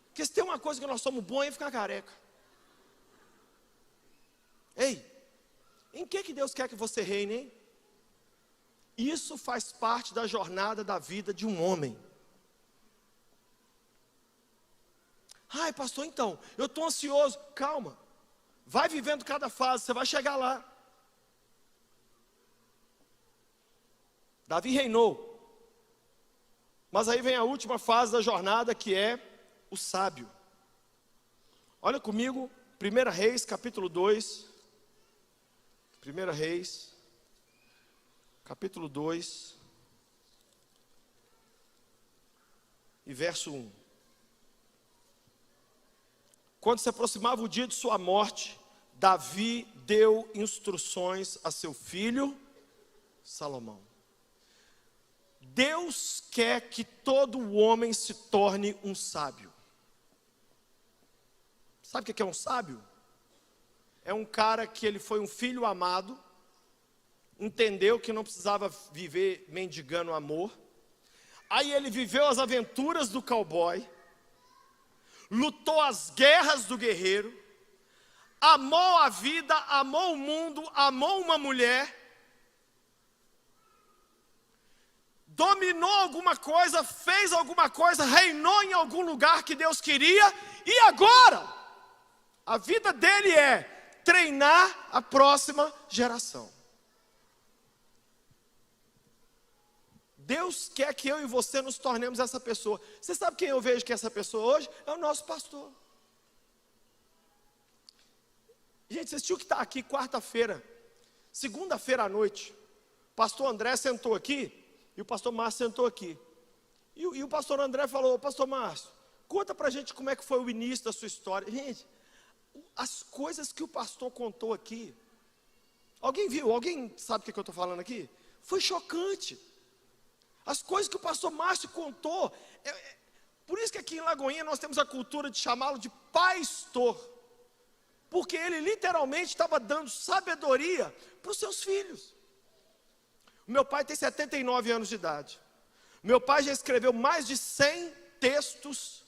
[SPEAKER 1] Porque se tem uma coisa que nós somos bons é ficar careca. Ei, em que Deus quer que você reine, hein? Isso faz parte da jornada da vida de um homem. Ai, pastor, então, eu estou ansioso. Calma, vai vivendo cada fase, você vai chegar lá. Davi reinou, mas aí vem a última fase da jornada, que é o sábio. Olha comigo, 1 Reis, capítulo 2. 1 Reis, capítulo 2, e verso 1. Quando se aproximava o dia de sua morte, Davi deu instruções a seu filho Salomão. Deus quer que todo homem se torne um sábio. Sabe o que é um sábio? É um cara que ele foi um filho amado, entendeu que não precisava viver mendigando amor, aí ele viveu as aventuras do cowboy, lutou as guerras do guerreiro, amou a vida, amou o mundo, amou uma mulher, dominou alguma coisa, fez alguma coisa, reinou em algum lugar que Deus queria, e agora, a vida dele é treinar a próxima geração. Deus quer que eu e você nos tornemos essa pessoa. Você sabe quem eu vejo que é essa pessoa hoje? É o nosso pastor. Gente, vocês tinham que estar aqui quarta-feira, segunda-feira à noite. O pastor André sentou aqui e o pastor Márcio sentou aqui. E o pastor André falou: pastor Márcio, conta pra gente como é que foi o início da sua história. Gente, as coisas que o pastor contou aqui, alguém viu? Alguém sabe o que eu estou falando aqui? Foi chocante. As coisas que o pastor Márcio contou, por isso que aqui em Lagoinha nós temos a cultura de chamá-lo de pastor, porque ele literalmente estava dando sabedoria para os seus filhos. O meu pai tem 79 anos de idade. Meu pai já escreveu mais de 100 textos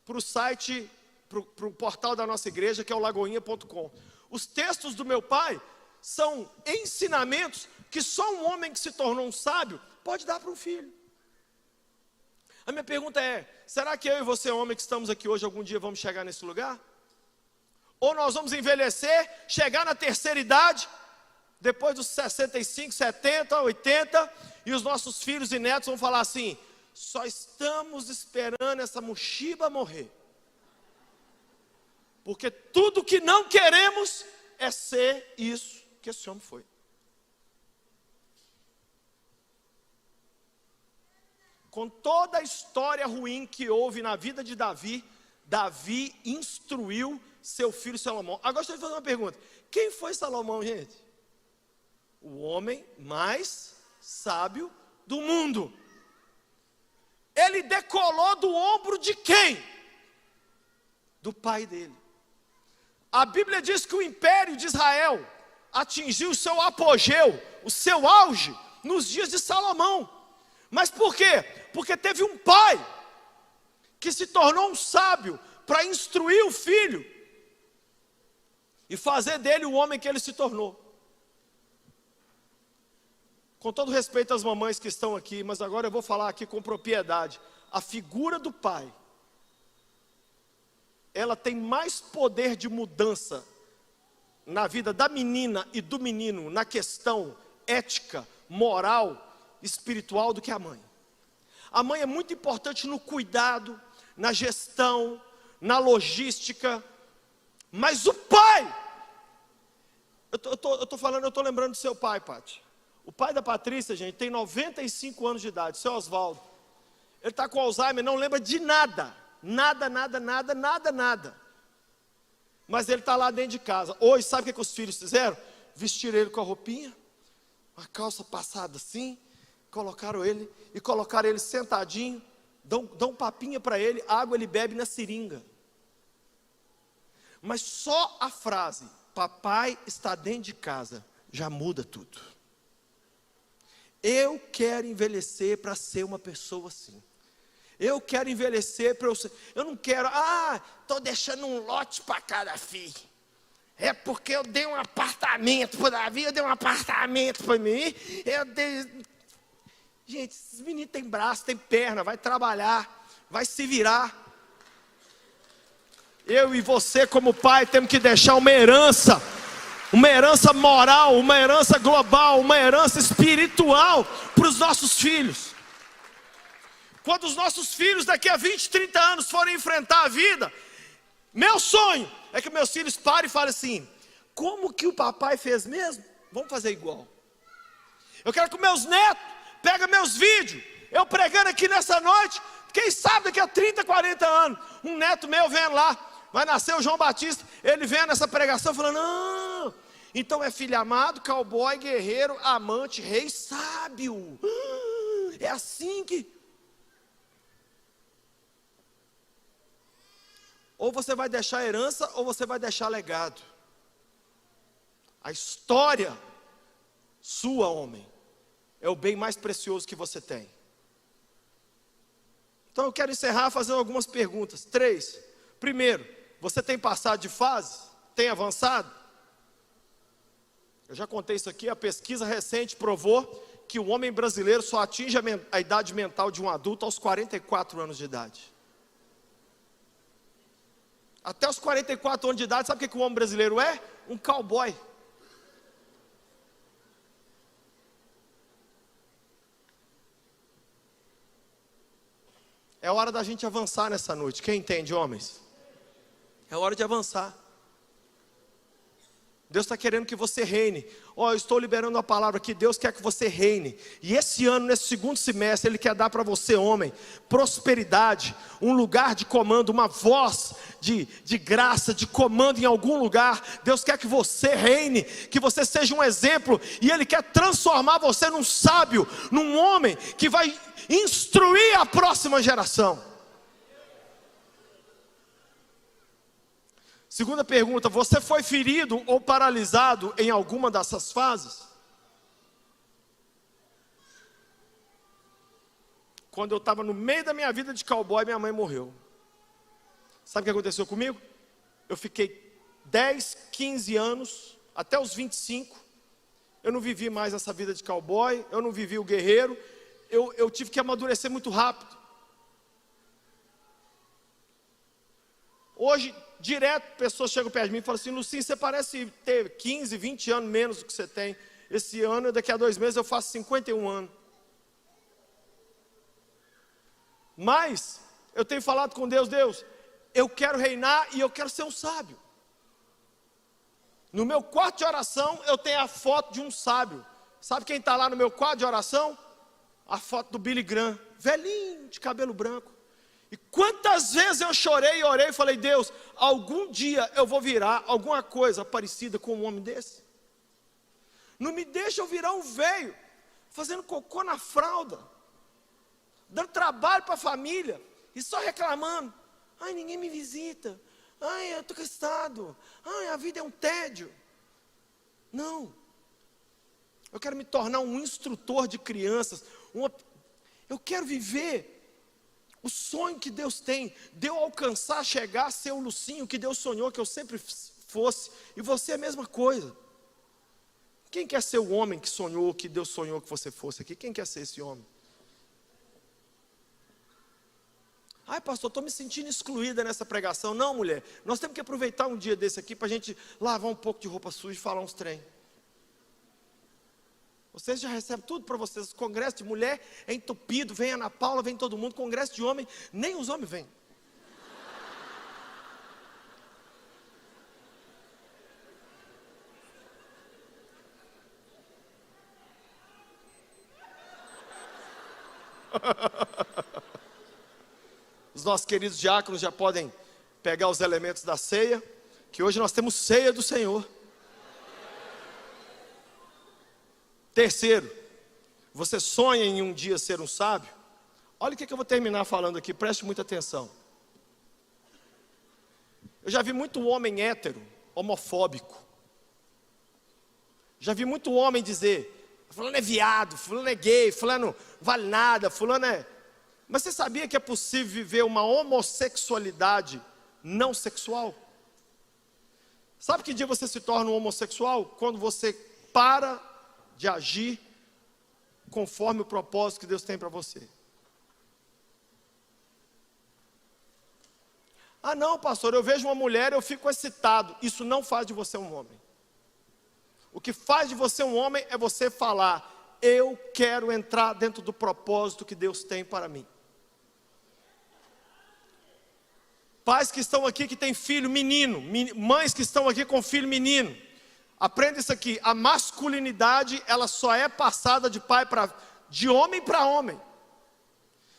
[SPEAKER 1] para o site, para o portal da nossa igreja, que é o lagoinha.com. Os textos do meu pai são ensinamentos que só um homem que se tornou um sábio pode dar para um filho. A minha pergunta é: será que eu e você, homem que estamos aqui hoje, algum dia vamos chegar nesse lugar? Ou nós vamos envelhecer, chegar na terceira idade, depois dos 65, 70, 80, e os nossos filhos e netos vão falar assim: só estamos esperando essa mochiba morrer, porque tudo que não queremos é ser isso que esse homem foi. Com toda a história ruim que houve na vida de Davi, Davi instruiu seu filho Salomão. Agora deixa eu fazer uma pergunta: quem foi Salomão, gente? O homem mais sábio do mundo. Ele decolou do ombro de quem? Do pai dele. A Bíblia diz que o império de Israel atingiu o seu apogeu, o seu auge, nos dias de Salomão. Mas por quê? Porque teve um pai que se tornou um sábio para instruir o filho e fazer dele o homem que ele se tornou. Com todo respeito às mamães que estão aqui, mas agora eu vou falar aqui com propriedade. A figura do pai, ela tem mais poder de mudança na vida da menina e do menino, na questão ética, moral, espiritual, do que a mãe. A mãe é muito importante no cuidado, na gestão, na logística, mas o pai, eu estou lembrando do seu pai, Pati. O pai da Patrícia, gente, tem 95 anos de idade, seu Oswaldo. Ele está com Alzheimer, não lembra de nada. Nada. Mas ele está lá dentro de casa. Hoje, sabe o que os filhos fizeram? Vestiram ele com a roupinha, uma calça passada assim, colocaram ele sentadinho, dão um papinha para ele, água ele bebe na seringa. Mas só a frase, papai está dentro de casa, já muda tudo. Eu quero envelhecer para ser uma pessoa assim. Eu quero envelhecer para eu ser. Eu não quero, estou deixando um lote para cada filho. É porque eu dei um apartamento para o Davi, eu dei um apartamento para mim. Gente, esses meninos têm braço, têm perna, vai trabalhar, vai se virar. Eu e você, como pai, temos que deixar uma herança moral, uma herança global, uma herança espiritual para os nossos filhos. Quando os nossos filhos daqui a 20, 30 anos forem enfrentar a vida, meu sonho é que meus filhos parem e falem assim: como que o papai fez mesmo? Vamos fazer igual. Eu quero que meus netos peguem meus vídeos, eu pregando aqui nessa noite, quem sabe daqui a 30, 40 anos, um neto meu vendo lá, vai nascer o João Batista, ele vendo essa pregação falando: não, então é filho amado, cowboy, guerreiro, amante, rei, sábio. É assim que... Ou você vai deixar herança, ou você vai deixar legado. A história sua, homem, é o bem mais precioso que você tem. Então eu quero encerrar fazendo algumas perguntas. 3. Primeiro, você tem passado de fase? Tem avançado? Eu já contei isso aqui, a pesquisa recente provou que o homem brasileiro só atinge a idade mental de um adulto aos 44 anos de idade. Até os 44 anos de idade, sabe o que o homem brasileiro é? Um cowboy. É hora da gente avançar nessa noite. Quem entende, homens? É hora de avançar. Deus está querendo que você reine. Eu estou liberando a palavra aqui. Deus quer que você reine. E esse ano, nesse segundo semestre, Ele quer dar para você, homem, prosperidade, um lugar de comando, uma voz de graça, de comando em algum lugar. Deus quer que você reine, que você seja um exemplo. E Ele quer transformar você num sábio, num homem que vai instruir a próxima geração. Segunda pergunta, você foi ferido ou paralisado em alguma dessas fases? Quando eu estava no meio da minha vida de cowboy, minha mãe morreu. Sabe o que aconteceu comigo? Eu fiquei 10, 15 anos, até os 25, eu não vivi mais essa vida de cowboy, eu não vivi o guerreiro, eu tive que amadurecer muito rápido. Hoje, direto, pessoas chegam perto de mim e falam assim: Lucinho, você parece ter 15, 20 anos menos do que você tem. Esse ano, daqui a 2 meses, eu faço 51 anos. Mas, eu tenho falado com Deus: Deus, eu quero reinar e eu quero ser um sábio. No meu quarto de oração, eu tenho a foto de um sábio. Sabe quem está lá no meu quarto de oração? A foto do Billy Graham, velhinho, de cabelo branco. E quantas vezes eu chorei e orei e falei: Deus, algum dia eu vou virar alguma coisa parecida com um homem desse. Não me deixa eu virar um velho, fazendo cocô na fralda, dando trabalho para a família, e só reclamando: ai, ninguém me visita, ai, eu estou cansado, ai, a vida é um tédio. Não, eu quero me tornar um instrutor de crianças, eu quero viver o sonho que Deus tem, de eu alcançar, chegar a ser o Lucinho que Deus sonhou que eu sempre fosse, e você é a mesma coisa. Quem quer ser o homem que sonhou, que Deus sonhou que você fosse aqui? Quem quer ser esse homem? Ai, pastor, estou me sentindo excluída nessa pregação. Não, mulher, nós temos que aproveitar um dia desse aqui para a gente lavar um pouco de roupa suja e falar uns trem. Vocês já recebem tudo para vocês. O congresso de mulher é entupido. Vem a Ana Paula, vem todo mundo. Congresso de homem, nem os homens vêm. Os nossos queridos diáconos já podem pegar os elementos da ceia, que hoje nós temos ceia do Senhor. Terceiro, você sonha em um dia ser um sábio? Olha o que eu vou terminar falando aqui, preste muita atenção. Eu já vi muito homem hétero, homofóbico. Já vi muito homem dizer: fulano é viado, fulano é gay, fulano vale nada, fulano é... Mas você sabia que é possível viver uma homossexualidade não sexual? Sabe que dia você se torna um homossexual? Quando você para de agir conforme o propósito que Deus tem para você. Ah não, pastor, eu vejo uma mulher e eu fico excitado. Isso não faz de você um homem. O que faz de você um homem é você falar: eu quero entrar dentro do propósito que Deus tem para mim. Pais que estão aqui que têm filho menino, mães que estão aqui com filho menino, aprenda isso aqui: a masculinidade, ela só é passada de homem para homem.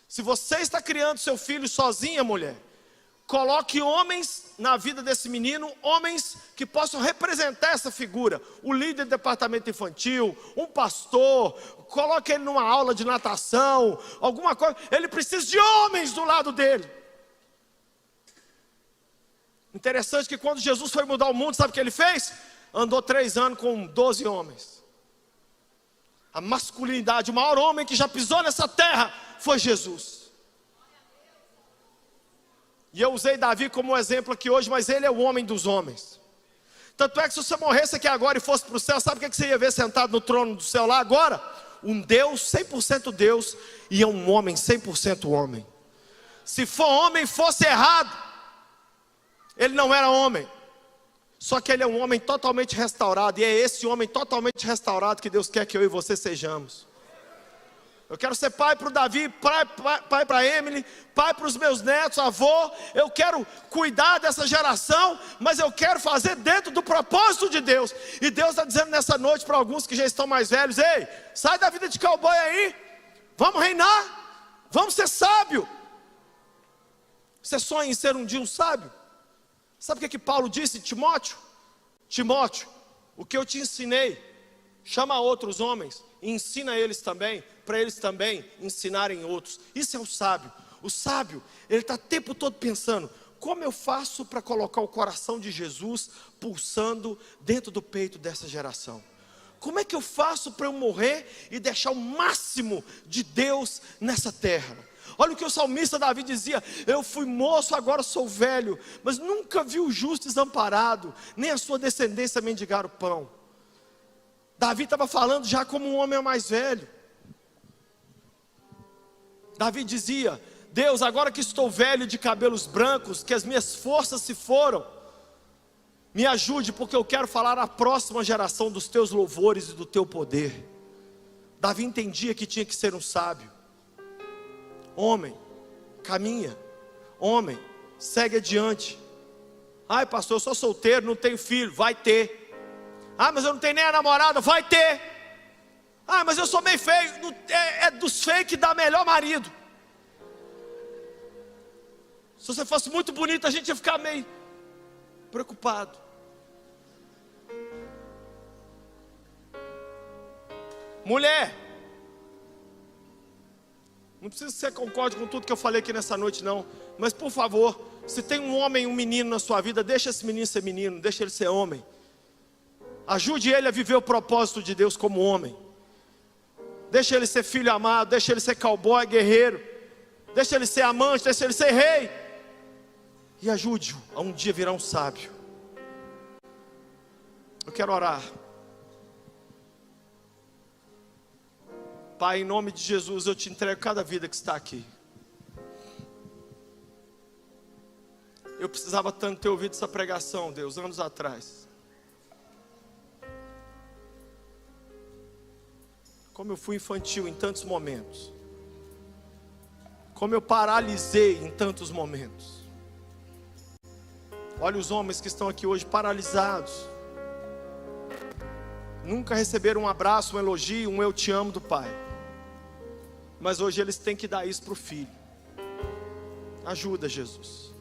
[SPEAKER 1] Se você está criando seu filho sozinha, mulher, Coloque homens na vida desse menino, homens que possam representar essa figura. O líder do departamento infantil, um pastor, coloque ele numa aula de natação, alguma coisa. Ele precisa de homens do lado dele. Interessante que quando Jesus foi mudar o mundo, sabe o que ele fez? Andou 3 anos com 12 homens. A masculinidade, o maior homem que já pisou nessa terra foi Jesus. E eu usei Davi como um exemplo aqui hoje, mas ele é o homem dos homens. Tanto é que se você morresse aqui agora e fosse para o céu, sabe o que você ia ver sentado no trono do céu lá agora? Um Deus 100% Deus e um homem 100% homem. Se for homem fosse errado, ele não era homem. Só que ele é um homem totalmente restaurado. E é esse homem totalmente restaurado que Deus quer que eu e você sejamos. Eu quero ser pai para o Davi, pai para a Emily, pai para os meus netos, avô. Eu quero cuidar dessa geração, mas eu quero fazer dentro do propósito de Deus. E Deus está dizendo nessa noite para alguns que já estão mais velhos: ei, sai da vida de cowboy aí, vamos reinar, vamos ser sábio. Você sonha em ser um dia um sábio? Sabe o que Paulo disse, Timóteo? Timóteo, o que eu te ensinei, chama outros homens e ensina eles também, para eles também ensinarem outros. Isso é o sábio. O sábio, ele está o tempo todo pensando: como eu faço para colocar o coração de Jesus pulsando dentro do peito dessa geração? Como é que eu faço para eu morrer e deixar o máximo de Deus nessa terra? Olha o que o salmista Davi dizia: eu fui moço, agora sou velho, mas nunca vi o justo desamparado, nem a sua descendência mendigar o pão. Davi estava falando já como um homem mais velho. Davi dizia: Deus, agora que estou velho de cabelos brancos, que as minhas forças se foram, me ajude, porque eu quero falar à próxima geração dos teus louvores e do teu poder. Davi entendia que tinha que ser um sábio. Homem, caminha. Homem, segue adiante. Ai, pastor, eu sou solteiro, não tenho filho. Vai ter. Ah, mas eu não tenho nem a namorada. Vai ter. Ah, mas eu sou meio feio. É dos feios que dá melhor marido. Se você fosse muito bonito, a gente ia ficar meio preocupado. Mulher, não precisa que você concorde com tudo que eu falei aqui nessa noite não, mas por favor, se tem um homem, um menino na sua vida, deixa esse menino ser menino, deixa ele ser homem. Ajude ele a viver o propósito de Deus como homem. Deixa ele ser filho amado, deixa ele ser cowboy, guerreiro, deixa ele ser amante, deixa ele ser rei. E ajude-o a um dia virar um sábio. Eu quero orar. Pai, em nome de Jesus, eu te entrego cada vida que está aqui. Eu precisava tanto ter ouvido essa pregação, Deus, anos atrás. Como eu fui infantil em tantos momentos. Como eu paralisei em tantos momentos. Olha os homens que estão aqui hoje paralisados. Nunca receberam um abraço, um elogio, um eu te amo do pai. Mas hoje eles têm que dar isso para o filho. Ajuda, Jesus.